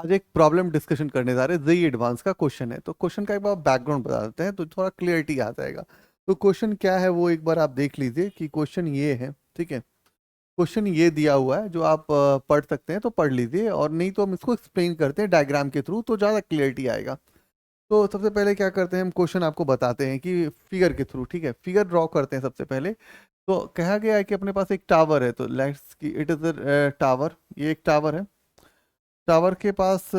आज एक problem discussion करने जा रहे हैं, जेई एडवांस का क्वेश्चन है। तो क्वेश्चन का एक बार बैकग्राउंड बता देते हैं तो थोड़ा क्लियरिटी आ जाएगा। तो क्वेश्चन क्या है वो एक बार आप देख लीजिए कि क्वेश्चन ये है, ठीक है। क्वेश्चन ये दिया हुआ है, जो आप पढ़ सकते हैं तो पढ़ लीजिए, और नहीं तो हम इसको एक्सप्लेन करते हैं डायग्राम के थ्रू, तो ज़्यादा क्लियरिटी आएगा। तो सबसे पहले क्या करते हैं, हम क्वेश्चन आपको बताते हैं कि फिगर के थ्रू, ठीक है। फिगर ड्रॉ करते हैं सबसे पहले। तो कहा गया है कि अपने पास एक टावर है, तो लेट्स की इट इज अ टावर, ये एक टावर है। टावर के पास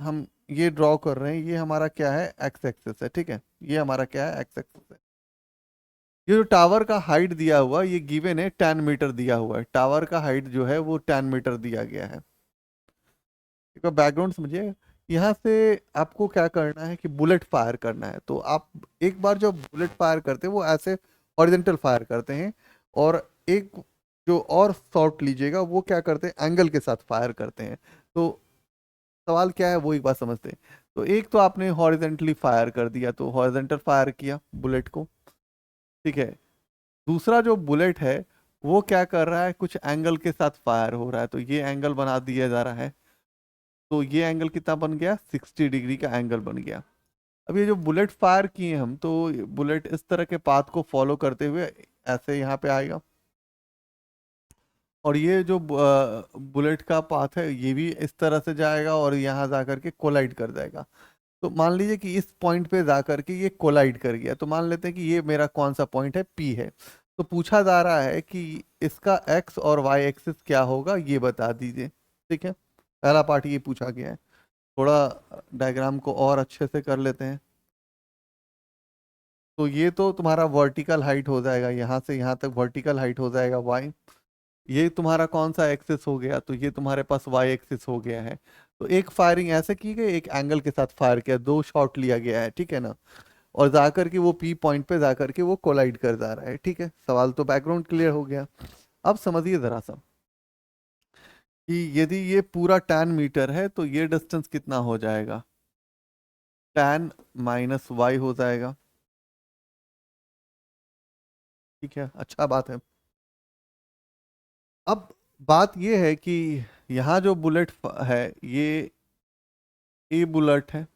हम ये ड्रॉ कर रहे हैं, ये हमारा क्या है, एक्स एक्सिस है, ठीक है। ये हमारा क्या है, एक्स एक्सिस है। ये जो टावर का हाइट दिया हुआ, ये गिवन है 10 मीटर दिया हुआ है। टावर का हाइट जो है वो 10 मीटर दिया गया है। एक बार बैकग्राउंड समझिए। यहाँ से आपको क्या करना है कि बुलेट फायर करना है। तो आप एक बार जब बुलेट फायर करते हैं वो ऐसे हॉरिजेंटल फायर करते हैं, और एक जो और शॉट लीजिएगा वो क्या करते हैं, एंगल के साथ फायर करते हैं। तो सवाल क्या है वो एक बार समझते हैं। तो एक तो आपने हॉरिजेंटली फायर कर दिया, तो हॉरिजेंटल फायर किया बुलेट को, ठीक है। दूसरा जो बुलेट है वो क्या कर रहा है, कुछ एंगल के साथ फायर हो रहा है, तो ये एंगल बना दिया जा रहा है। तो ये एंगल कितना बन गया, 60 डिग्री का एंगल बन गया। अब ये जो बुलेट फायर किए हम, तो बुलेट इस तरह के पाथ को फॉलो करते हुए ऐसे यहाँ पे आएगा, और ये जो बुलेट का पाथ है ये भी इस तरह से जाएगा और यहाँ जा करके कोलाइड कर जाएगा। तो मान लीजिए कि इस पॉइंट पे जा करके ये कोलाइड कर गया, तो मान लेते हैं कि ये मेरा कौन सा पॉइंट है, पी है। तो पूछा जा रहा है कि इसका एक्स और वाई एक्सिस क्या होगा, ये बता दीजिए, ठीक है। पहला पार्ट ये पूछा गया है। थोड़ा डायग्राम को और अच्छे से कर लेते हैं। तो ये तो तुम्हारा वर्टिकल हाइट हो जाएगा, यहाँ से यहाँ तक वर्टिकल हाइट हो जाएगा वाई। ये तुम्हारा कौन सा एक्सिस हो गया, तो ये तुम्हारे पास वाई एक्सिस हो गया है। तो एक फायरिंग ऐसे की गई, एक एंगल के साथ फायर किया, दो शॉट लिया गया है, ठीक है ना। और जाकर के वो पी पॉइंट पे जाकर के वो कोलाइड कर जा रहा है, ठीक है। सवाल तो बैकग्राउंड क्लियर हो गया। अब समझिए जरा सा कि यदि ये पूरा 10 मीटर है तो ये डिस्टेंस कितना हो जाएगा, 10 - y हो जाएगा, ठीक है। अच्छा बात है। अब बात ये है कि यहाँ जो बुलेट है ये ए बुलेट है,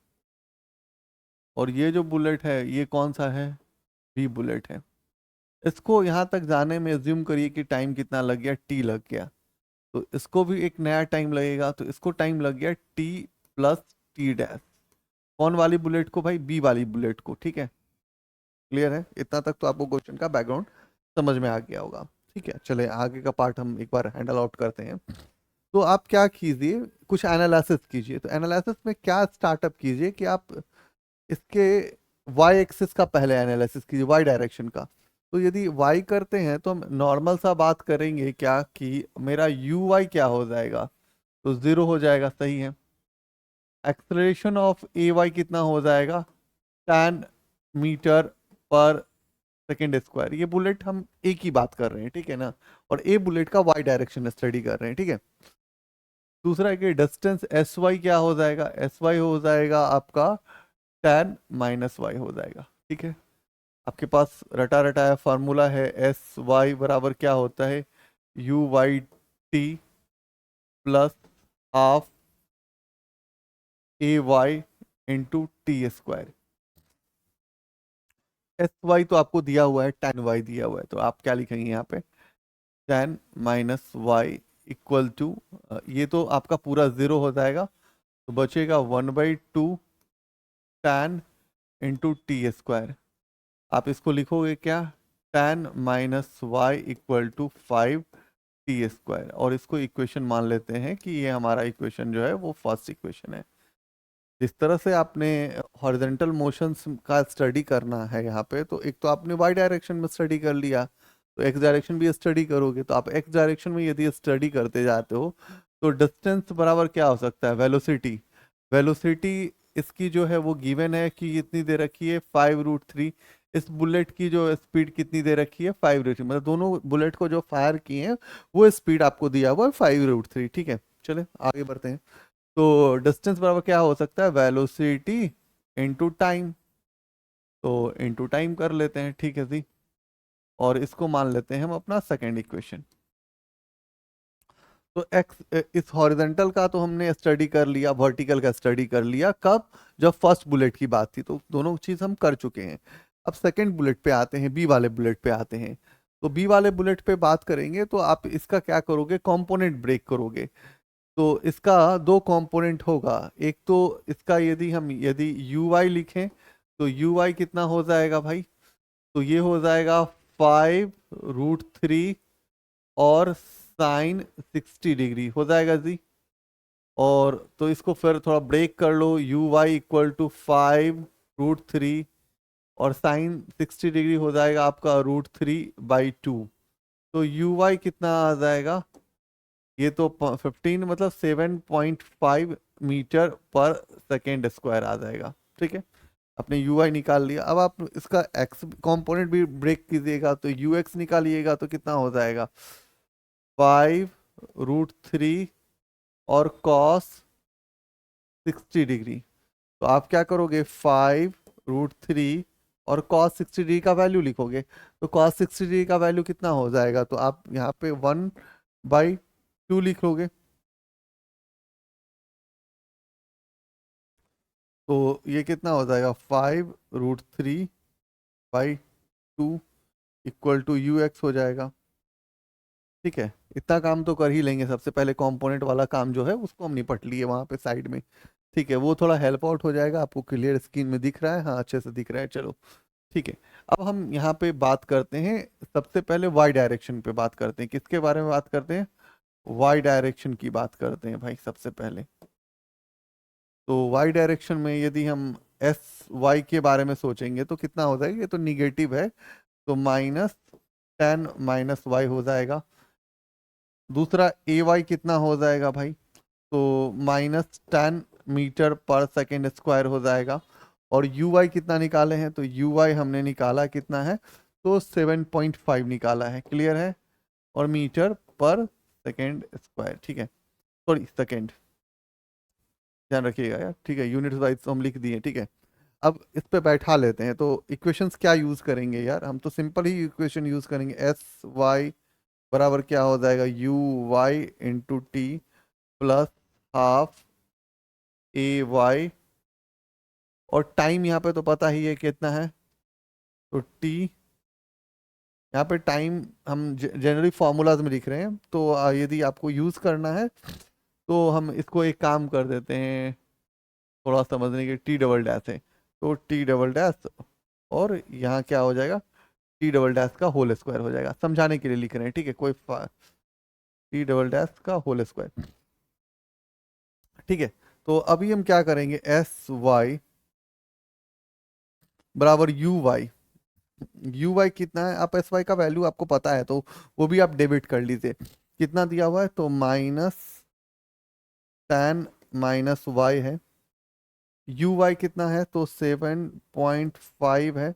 और ये जो बुलेट है ये कौन सा है, बी बुलेट है। इसको यहाँ तक जाने में एज्यूम करिए कि टाइम कितना लग गया, टी लग गया। तो इसको भी एक नया टाइम लगेगा, तो इसको टाइम लग गया टी प्लस टी डैश। कौन वाली बुलेट को भाई, बी वाली बुलेट को, ठीक है। क्लियर है, इतना तक तो आपको क्वेश्चन का बैकग्राउंड समझ में आ गया होगा। ठीक है, चले आगे का पार्ट हम एक बार हैंडल आउट करते हैं। तो आप क्या कीजिए, कुछ एनालिसिस कीजिए। तो एनालिसिस में क्या स्टार्टअप कीजिए कि आप इसके वाई एक्सिस का पहले एनालिसिस कीजिए, वाई डायरेक्शन का। तो यदि वाई करते हैं तो हम नॉर्मल सा बात करेंगे क्या कि मेरा यू वाई क्या हो जाएगा, तो 0 हो जाएगा, सही है। एक्सलेरेशन ऑफ ए वाई कितना हो जाएगा, 10 मीटर पर सेकेंड स्क्वायर। ये बुलेट हम ए की बात कर रहे हैं, ठीक है ना। और ए बुलेट का वाई डायरेक्शन स्टडी कर रहे हैं, ठीक है। दूसरा है कि डिस्टेंस एस वाई क्या हो जाएगा, एस वाई हो जाएगा आपका 10 - y हो जाएगा, ठीक है। आपके पास रटा रटाया फार्मूला है, एस वाई बराबर क्या होता है, U Y T plus half A Y into T square. S Y तो आपको दिया हुआ है, 10 y दिया हुआ है, तो आप क्या लिखेंगे यहाँ पे, 10 - y इक्वल टू, ये तो आपका पूरा 0 हो जाएगा, तो बचेगा 1/2 10 × t²। आप इसको लिखोगे क्या, 10 - y इक्वल टू 5 t², और इसको इक्वेशन मान लेते हैं कि ये हमारा इक्वेशन जो है वो फर्स्ट इक्वेशन है। जिस तरह से आपने हॉरिजेंटल मोशंस का स्टडी करना है यहाँ पे, तो एक तो आपने वाई डायरेक्शन में स्टडी कर लिया, तो एक्स डायरेक्शन भी स्टडी करोगे। तो आप एक्स डायरेक्शन में यदि स्टडी करते जाते हो, तो डिस्टेंस बराबर क्या हो सकता है, वेलोसिटी। वेलोसिटी इसकी जो है वो गिवन है कि इतनी दे रखी है 5√3। इस बुलेट की जो स्पीड कितनी दे रखी है, 5√3, मतलब दोनों बुलेट को जो फायर किए हैं वो स्पीड आपको दिया हुआ है 5√3, ठीक है। चले आगे बढ़ते हैं। तो डिस्टेंस बराबर क्या हो सकता है, वेलोसिटी इंटू टाइम। तो इंटू टाइम कर लेते हैं, ठीक है जी। और इसको मान लेते हैं हम अपना सेकेंड इक्वेशन। तो एक्स इस हॉरिजेंटल का तो हमने स्टडी कर लिया, वर्टिकल का स्टडी कर लिया, कब? जब फर्स्ट बुलेट की बात थी, तो दोनों चीज हम कर चुके हैं। अब सेकंड बुलेट पे आते हैं, बी वाले बुलेट पे आते हैं। तो बी वाले बुलेट पे बात करेंगे तो आप इसका क्या करोगे, कंपोनेंट ब्रेक करोगे। तो इसका दो कंपोनेंट होगा। एक तो इसका यदि यू वाई लिखें तो यू वाई कितना हो जाएगा भाई? तो ये हो जाएगा 5√3 और साइन 60 डिग्री हो जाएगा जी। और तो इसको फिर थोड़ा ब्रेक कर लो, यू वाई इक्वल टू 5√3 और साइन 60 डिग्री हो जाएगा आपका √3/2। तो यू वाई कितना आ जाएगा? ये तो 15 मतलब 7.5 मीटर पर सेकेंड स्क्वायर आ जाएगा। ठीक है, आपने यू आई निकाल लिया। अब आप इसका एक्स कंपोनेंट भी ब्रेक कीजिएगा, तो यू एक्स निकालिएगा तो कितना हो जाएगा? 5√3 और कॉस 60 डिग्री। तो आप क्या करोगे, 5√3 और कॉस 60 डिग्री का वैल्यू लिखोगे। तो कॉस 60 डिग्री का वैल्यू कितना हो जाएगा? तो आप यहाँ पे 1/2 लिखोगे। तो ये कितना हो जाएगा, 5√3/2 इक्वल टू यू एक्स हो जाएगा। ठीक है, इतना काम तो कर ही लेंगे। सबसे पहले कंपोनेंट वाला काम जो है उसको हम निपट लिए वहां पे साइड में। ठीक है, वो थोड़ा हेल्प आउट हो जाएगा। आपको क्लियर स्क्रीन में दिख रहा है? हाँ, अच्छे से दिख रहा है, चलो ठीक है। अब हम यहाँ पे बात करते हैं, सबसे पहले वाई डायरेक्शन पे बात करते हैं। किसके बारे में बात करते हैं? वाई डायरेक्शन की बात करते हैं भाई सबसे पहले। तो वाई डायरेक्शन में यदि हम एस वाई के बारे में सोचेंगे तो कितना हो जाएगा? ये तो निगेटिव है, तो -10 - y हो जाएगा। दूसरा ए वाई कितना हो जाएगा भाई? तो -10 मीटर पर सेकेंड स्क्वायर हो जाएगा। और यू वाई कितना निकाले हैं? तो यू वाई हमने निकाला कितना है? तो 7.5 निकाला है, क्लियर है। और मीटर पर सेकेंड स्क्वायर, ठीक है, सॉरी सेकेंड, ध्यान रखिएगा यार। ठीक है, यूनिट वाइज तो हम लिख दिए। ठीक है, अब इस पे बैठा लेते हैं। तो इक्वेशंस क्या यूज करेंगे यार? हम तो सिंपल ही इक्वेशन यूज करेंगे। एस वाई बराबर क्या हो जाएगा, U Y into T plus half A Y. और टाइम यहाँ पे तो पता ही है कितना है, तो टी। यहाँ पे टाइम हम जनरली फॉर्मूलाज में लिख रहे हैं, तो यदि आपको यूज करना है तो हम इसको एक काम कर देते हैं, थोड़ा समझने के। टी डबल डैश है, तो टी डबल डैश और यहाँ क्या हो जाएगा, टी डबल डैश का होल स्क्वायर हो जाएगा। समझाने के लिए लिख रहे हैं, ठीक है, टी डबल डैश का होल स्क्वायर। ठीक है, तो अभी हम क्या करेंगे, एस वाई बराबर यू वाई। यू वाई कितना है? आप एस वाई का वैल्यू आपको पता है, तो वो भी आप डेबिट कर लीजिए। कितना दिया हुआ है? तो -10 - y है। यू वाई कितना है? तो 7.5 है।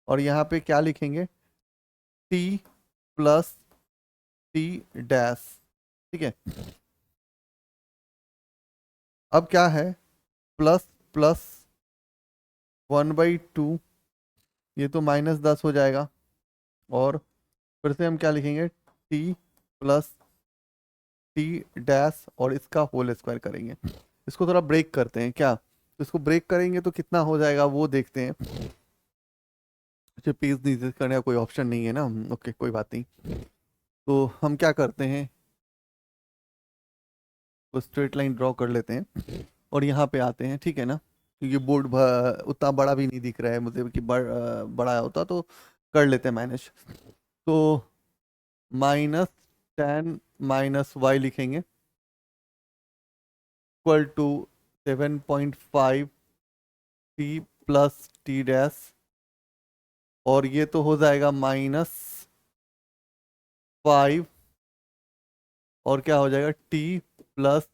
और यहाँ पे क्या लिखेंगे, टी प्लस टी डैश। ठीक है, अब क्या है, प्लस प्लस 1/2, ये तो -10 हो जाएगा। और फिर से हम क्या लिखेंगे, टी प्लस टी डैश और इसका होल स्क्वायर करेंगे। इसको थोड़ा ब्रेक करते हैं क्या? तो इसको ब्रेक करेंगे तो कितना हो जाएगा वो देखते हैं। अच्छा, पेज नीचे करने का कोई ऑप्शन नहीं है ना? ओके, कोई बात नहीं। तो हम क्या करते हैं, तो स्ट्रेट लाइन ड्रॉ कर लेते हैं और यहाँ पे आते हैं, ठीक है ना? क्योंकि बोर्ड उतना बड़ा भी नहीं दिख रहा है मुझे कि बड़ा होता तो कर लेते हैं मैनेज। तो -10 - y लिखेंगे equal to 7.5 T plus T dash. और ये तो हो जाएगा -5 और क्या हो जाएगा, टी प्लस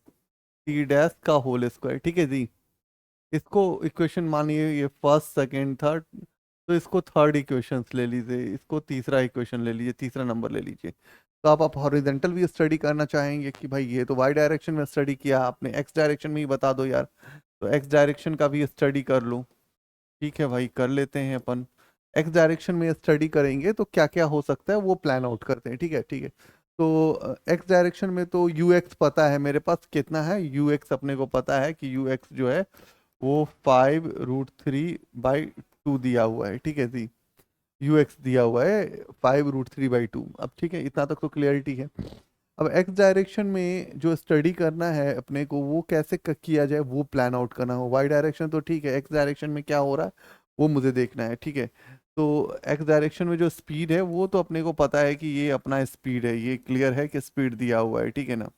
टी डैश का होल स्क्वायर। ठीक है जी, इसको इक्वेशन मानिए ये फर्स्ट सेकंड थर्ड, तो इसको थर्ड इक्वेशन ले लीजिए, इसको तीसरा इक्वेशन ले लीजिए, तीसरा नंबर ले लीजिए। तो आप हॉरिजेंटल भी स्टडी करना चाहेंगे कि भाई ये तो वाई डायरेक्शन में स्टडी किया आपने, एक्स डायरेक्शन में ही बता दो यार, तो एक्स डायरेक्शन का भी स्टडी कर लूँ। ठीक है भाई, कर लेते हैं अपन। एक्स डायरेक्शन में स्टडी करेंगे तो क्या क्या हो सकता है वो प्लान आउट करते हैं। ठीक है, ठीक है। तो एक्स डायरेक्शन में तो यू एक्स पता है मेरे पास कितना है, यू एक्स अपने को पता है कि यू एक्स जो है वो 5√3/2 दिया हुआ है, ठीक है जी। यू एक्स दिया हुआ है 5√3/2। अब ठीक है, इतना तक तो क्लियरिटी है। अब एक्स डायरेक्शन में जो स्टडी करना है अपने को, वो कैसे किया जाए वो प्लान आउट करना हो। वाई डायरेक्शन तो ठीक है, एक्स डायरेक्शन में क्या हो रहा है वो मुझे देखना है, ठीक है। तो एक्स डायरेक्शन में जो स्पीड है वो तो अपने को पता है कि ये अपना स्पीड है, ये क्लियर है कि स्पीड दिया हुआ है, ठीक है ना।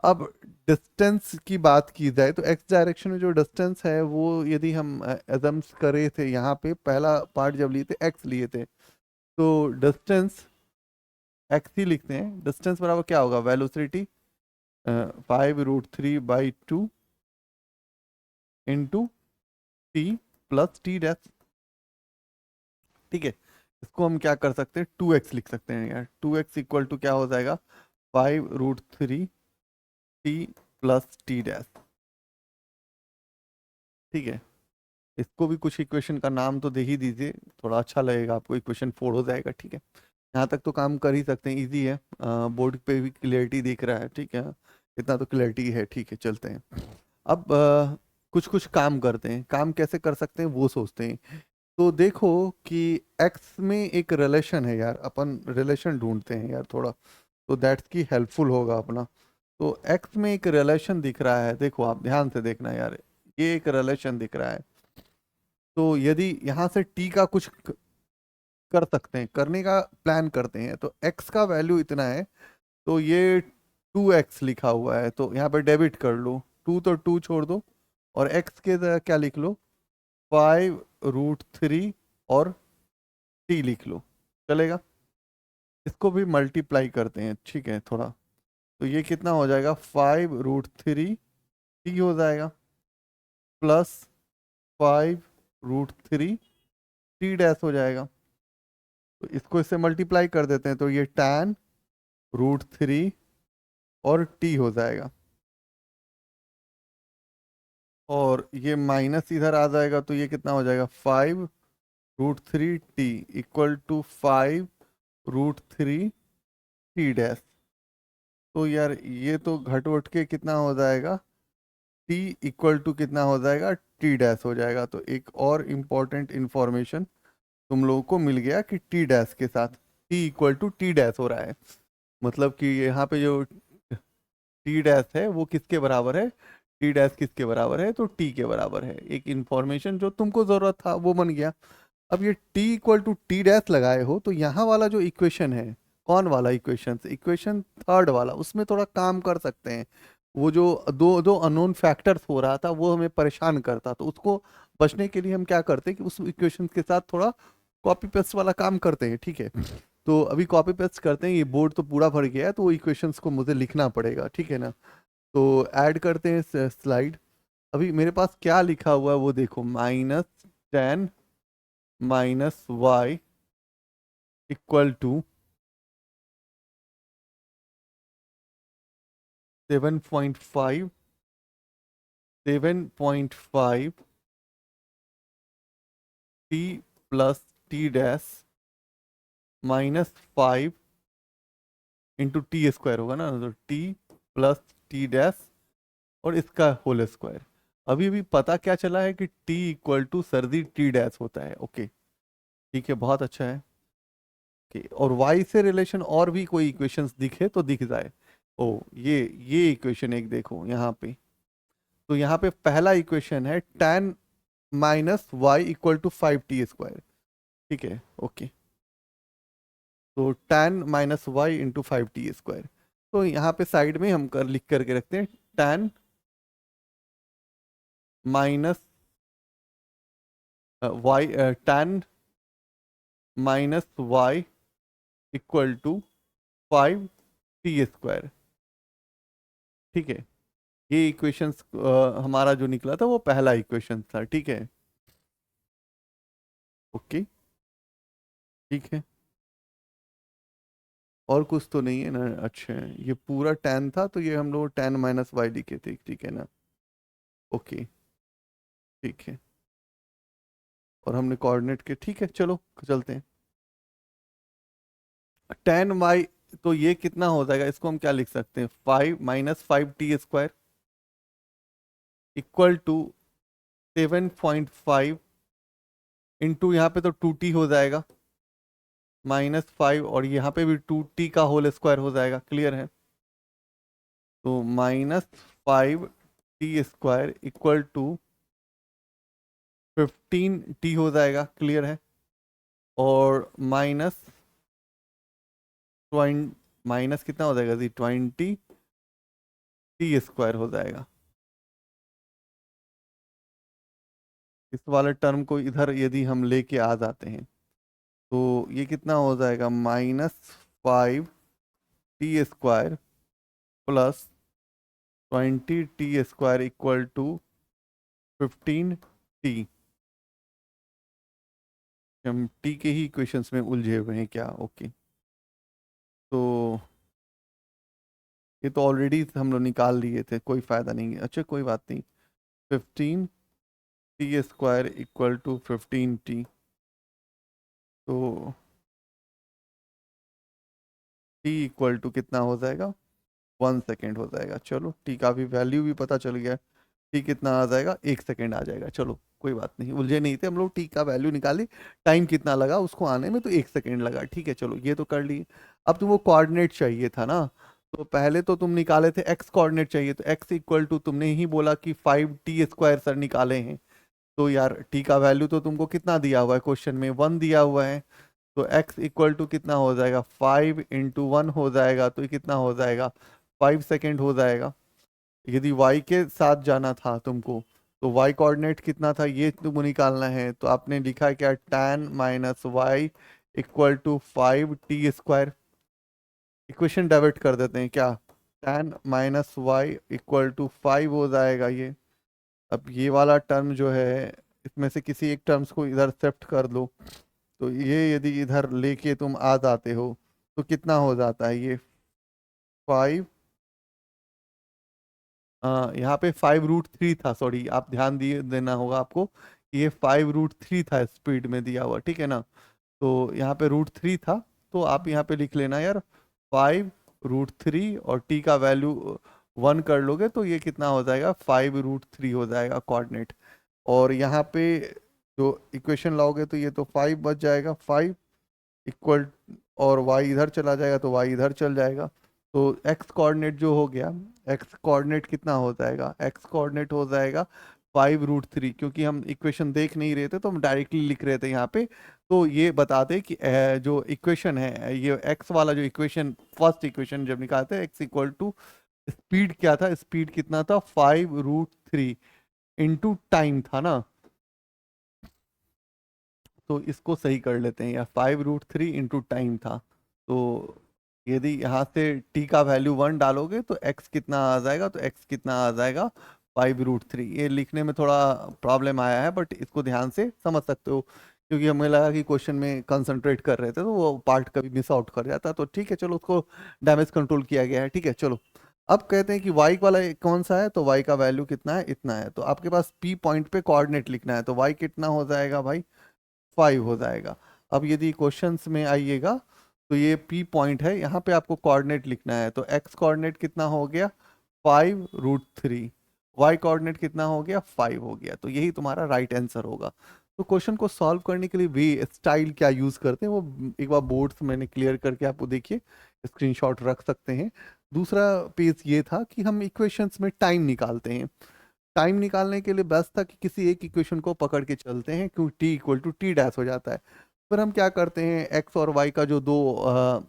अब डिस्टेंस की बात की जाए तो एक्स डायरेक्शन में जो डिस्टेंस है वो यदि हम एजम्स करे थे, यहाँ पे पहला पार्ट जब लिए थे एक्स लिए थे, तो डिस्टेंस एक्स ही लिखते हैं। डिस्टेंस बराबर क्या होगा, velocity 5√3/2 into T plus T dash, ठीक है। इसको हम क्या कर सकते हैं, 2x लिख सकते हैं यार। 2x इक्वल टू क्या हो जाएगा, 5√3 टी प्लस टी डैश, ठीक है। इसको भी कुछ इक्वेशन का नाम तो दे ही दीजिए, थोड़ा अच्छा लगेगा आपको, इक्वेशन 4 हो जाएगा, ठीक है। यहाँ तक तो काम कर ही सकते हैं, इजी है। बोर्ड पे भी क्लियरिटी दिख रहा है, ठीक है। इतना तो क्लियरिटी है, ठीक है, चलते हैं। अब कुछ कुछ काम करते हैं, काम कैसे कर सकते हैं वो सोचते हैं। तो देखो कि एक्स में एक रिलेशन है यार, अपन रिलेशन ढूंढते हैं यार थोड़ा, तो दैट्स की हेल्पफुल होगा अपना। तो एक्स में एक रिलेशन दिख रहा है, देखो आप ध्यान से देखना यार, ये एक रिलेशन दिख रहा है। तो यदि यहाँ से टी का कुछ कर सकते हैं, करने का प्लान करते हैं, तो एक्स का वैल्यू इतना है, तो ये 2x लिखा हुआ है, तो यहाँ पे डेबिट कर लो, टू तो टू छोड़ दो, और x के जगह क्या लिख लो, 5√3 और t लिख लो, चलेगा। इसको भी मल्टीप्लाई करते हैं, ठीक है थोड़ा। तो ये कितना हो जाएगा, 5√3 t हो जाएगा प्लस 5√3 t डैश हो जाएगा। तो इसको इससे मल्टीप्लाई कर देते हैं, तो ये tan√3 और t हो जाएगा, और ये माइनस इधर आ जाएगा, तो ये कितना हो जाएगा, 5√3 t equal to 5√3 t dash. तो यार ये तो घट उठ के कितना हो जाएगा, t इक्वल टू कितना हो जाएगा, t डैश हो जाएगा। तो एक और इम्पॉर्टेंट इंफॉर्मेशन तुम लोगों को मिल गया कि t डैश के साथ t equal to t dash हो रहा है, मतलब कि यहाँ पे जो टी डैश है वो किसके बराबर है, टी डैश किसके बराबर है, तो टी के बराबर है। एक इंफॉर्मेशन जो तुमको जरूरत था वो बन गया। अब ये T equal to T dash लगाए हो, तो यहाँ वाला जो इक्वेशन है, कौन वाला इक्वेशन, इक्वेशन थर्ड वाला, उसमें थोड़ा काम कर सकते हैं। वो जो दो दो अननोन फैक्टर्स हो रहा था वो हमें परेशान करता, तो उसको बचने के लिए हम क्या करते हैं कि उस इक्वेशन के साथ थोड़ा कॉपी पेस्ट वाला काम करते हैं, ठीक है। तो अभी कॉपी पेस्ट करते हैं, ये बोर्ड तो पूरा भर गया है, तो वो इक्वेशंस को मुझे लिखना पड़ेगा, ठीक है ना। तो ऐड करते हैं स्लाइड। अभी मेरे पास क्या लिखा हुआ है वो देखो, -10 - y equal to 7.5 T plus T dash -5 into T square होगा ना, तो टी प्लस टी डैश और इसका होल स्क्वायर। अभी अभी पता क्या चला है कि टी इक्वल टू सर्दी टी डैश होता है, ओके, ठीक है, बहुत अच्छा है। ओके, और y से रिलेशन और भी कोई इक्वेशंस दिखे तो दिख जाए। ओ, ये इक्वेशन एक देखो यहाँ पे, तो यहाँ पे पहला इक्वेशन है tan - y equal to 5t², ठीक है, ओके। तो tan - y इंटू 5t², तो यहाँ पे साइड में हम लिख करके रखते हैं tan minus y, tan - y equal to 5t², ठीक है। ये इक्वेशंस हमारा जो निकला था वो पहला इक्वेशन था, ठीक है, ओके, ठीक है। और कुछ तो नहीं है ना, अच्छा है, ये पूरा tan था, तो ये हम लोग tan - y लिखे थे, ठीक है ना, ओके, ठीक है। और हमने कोऑर्डिनेट के, ठीक है, चलो चलते हैं। tan y तो ये कितना हो जाएगा, इसको हम क्या लिख सकते हैं, 5 - 5t² इक्वल टू 7.5 इंटू यहाँ पे तो 2t हो जाएगा, -5, और यहाँ पे भी 2t का होल स्क्वायर हो जाएगा। क्लियर है? तो -5t² इक्वल टू 15t हो जाएगा। क्लियर है? और माइनस कितना हो जाएगा जी, 20t² हो जाएगा। इस वाले टर्म को इधर यदि हम लेके आ जाते हैं तो ये कितना हो जाएगा, -5t² plus 20t² equal to 15t। हम t के ही इक्वेशंस में उलझे हुए हैं क्या? ओके, तो ये तो ऑलरेडी हम लोग निकाल लिए थे, कोई फायदा नहीं है। अच्छा कोई बात नहीं, 15t² इक्वल टू 15t, तो t इक्वल टू कितना हो जाएगा, 1 सेकेंड हो जाएगा। चलो t का भी वैल्यू भी पता चल गया, t कितना आ जाएगा, 1 सेकेंड आ जाएगा। चलो कोई बात नहीं, उलझे नहीं थे हम लोग, t का वैल्यू निकाली, टाइम कितना लगा उसको आने में, तो 1 सेकेंड लगा। ठीक है, चलो ये तो कर लिए। अब तुमको कोऑर्डिनेट चाहिए था ना, तो पहले तो तुम निकाले थे x कोऑर्डिनेट चाहिए, तो x इक्वल टू तुमने ही बोला कि 5t² सर निकाले हैं, तो यार t का वैल्यू तो तुमको कितना दिया हुआ है क्वेश्चन में, 1 दिया हुआ है। तो x इक्वल टू कितना हो जाएगा, 5 × 1 हो जाएगा, तो ये कितना हो जाएगा, 5 सेकेंड हो जाएगा। यदि y के साथ जाना था तुमको, तो y कोऑर्डिनेट कितना था ये तुमको निकालना है, तो आपने लिखा है क्या, tan - y equal to 5t²। Equation divert कर देते हैं क्या, tan - y इक्वल टू 5 हो जाएगा ये। अब ये वाला टर्म जो है, इसमें से किसी एक टर्म्स को इधर शिफ्ट कर दो, तो ये यदि इधर लेके तुम आ जाते हो तो कितना हो जाता है ये, 5, यहाँ पे 5√3 था, सॉरी आप ध्यान दिए देना होगा आपको, ये 5√3 था स्पीड में दिया हुआ, ठीक है ना। तो यहाँ पे √3 था, तो आप यहाँ पे लिख लेना यार 5√3, और t का वैल्यू 1 कर लोगे तो ये कितना हो जाएगा, 5√3 हो जाएगा कोऑर्डिनेट। और यहाँ पे जो इक्वेशन लाओगे तो ये तो 5 बच जाएगा, 5 इक्वल, और y इधर चला जाएगा तो y इधर चल जाएगा। तो x कोऑर्डिनेट जो हो गया, x कोऑर्डिनेट कितना हो जाएगा, x कोऑर्डिनेट हो जाएगा 5√3, क्योंकि हम इक्वेशन देख नहीं रहे थे तो हम डायरेक्टली लिख रहे थे यहाँ पे। तो ये बता दे कि जो इक्वेशन है, ये x वाला जो इक्वेशन, फर्स्ट इक्वेशन जब निकालते हैं, x इक्वल टू स्पीड क्या था, स्पीड कितना था, 5√3 इंटू टाइम था ना, तो इसको सही कर लेते हैं, या 5√3 इंटू टाइम था। तो यदि यहाँ से t का वैल्यू 1 डालोगे तो x कितना आ जाएगा, तो x कितना आ जाएगा, 5√3। ये लिखने में थोड़ा प्रॉब्लम आया है, बट इसको ध्यान से समझ सकते हो, क्योंकि हमें लगा कि क्वेश्चन में कंसंट्रेट कर रहे थे तो वो पार्ट कभी मिस आउट कर जाता। तो ठीक है चलो, उसको डैमेज कंट्रोल किया गया है। ठीक है चलो, अब कहते हैं कि y वाला कौन सा है, तो y का वैल्यू कितना है, इतना है। तो आपके पास p पॉइंट पे कोऑर्डिनेट लिखना है, तो y कितना हो जाएगा भाई, 5 हो जाएगा। अब यदि क्वेश्चंस में आइएगा तो ये P पॉइंट है, यहाँ पे आपको कोऑर्डिनेट लिखना है, तो x कोऑर्डिनेट कितना हो गया, 5√3, y कोऑर्डिनेट कितना हो गया, 5 हो गया। तो यही तुम्हारा राइट आंसर होगा। तो क्वेश्चन को सॉल्व करने के लिए वे स्टाइल क्या यूज करते हैं, वो एक बार बोर्ड से मैंने क्लियर करके आपको देखिए, स्क्रीनशॉट रख सकते हैं। दूसरा पेज ये था कि हम इक्वेशंस में टाइम निकालते हैं। टाइम निकालने के लिए बस था कि किसी एक इक्वेशन को पकड़ के चलते हैं, क्योंकि T equal to T dash हो जाता है। फिर हम क्या करते हैं, एक्स और वाई का जो दो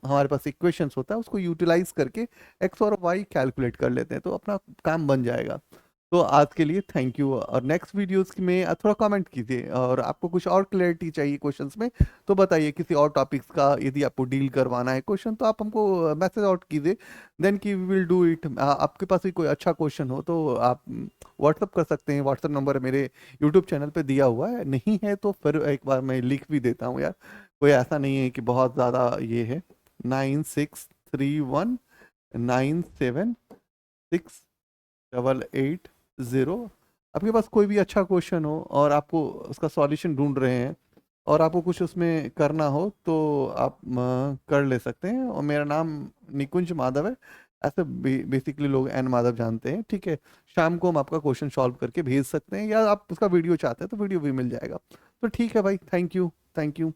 हमारे पास इक्वेशंस होता है उसको यूटिलाइज करके एक्स और वाई कैलकुलेट कर लेते हैं, तो अपना काम बन जाएगा। तो आज के लिए थैंक यू, और नेक्स्ट वीडियोस में थोड़ा कमेंट कीजिए, और आपको कुछ और क्लैरिटी चाहिए क्वेश्चंस में तो बताइए, किसी और टॉपिक्स का यदि आपको डील करवाना है क्वेश्चन, तो आप हमको मैसेज आउट कीजिए, देन की वी विल डू इट। आपके पास भी कोई अच्छा क्वेश्चन हो तो आप व्हाट्सअप कर सकते हैं, व्हाट्सअप नंबर मेरे यूट्यूब चैनल पे दिया हुआ है, नहीं है तो फिर एक बार मैं लिख भी देता हूँ यार, कोई ऐसा नहीं है कि बहुत ज़्यादा ये है। 9631976880। आपके पास कोई भी अच्छा क्वेश्चन हो और आपको उसका सॉल्यूशन ढूंढ रहे हैं, और आपको कुछ उसमें करना हो तो आप कर ले सकते हैं। और मेरा नाम निकुंज माधव है, ऐसे बेसिकली लोग एन माधव जानते हैं, ठीक है। शाम को हम आपका क्वेश्चन सॉल्व करके भेज सकते हैं, या आप उसका वीडियो चाहते हैं तो वीडियो भी मिल जाएगा। तो ठीक है भाई, थैंक यू, थैंक यू।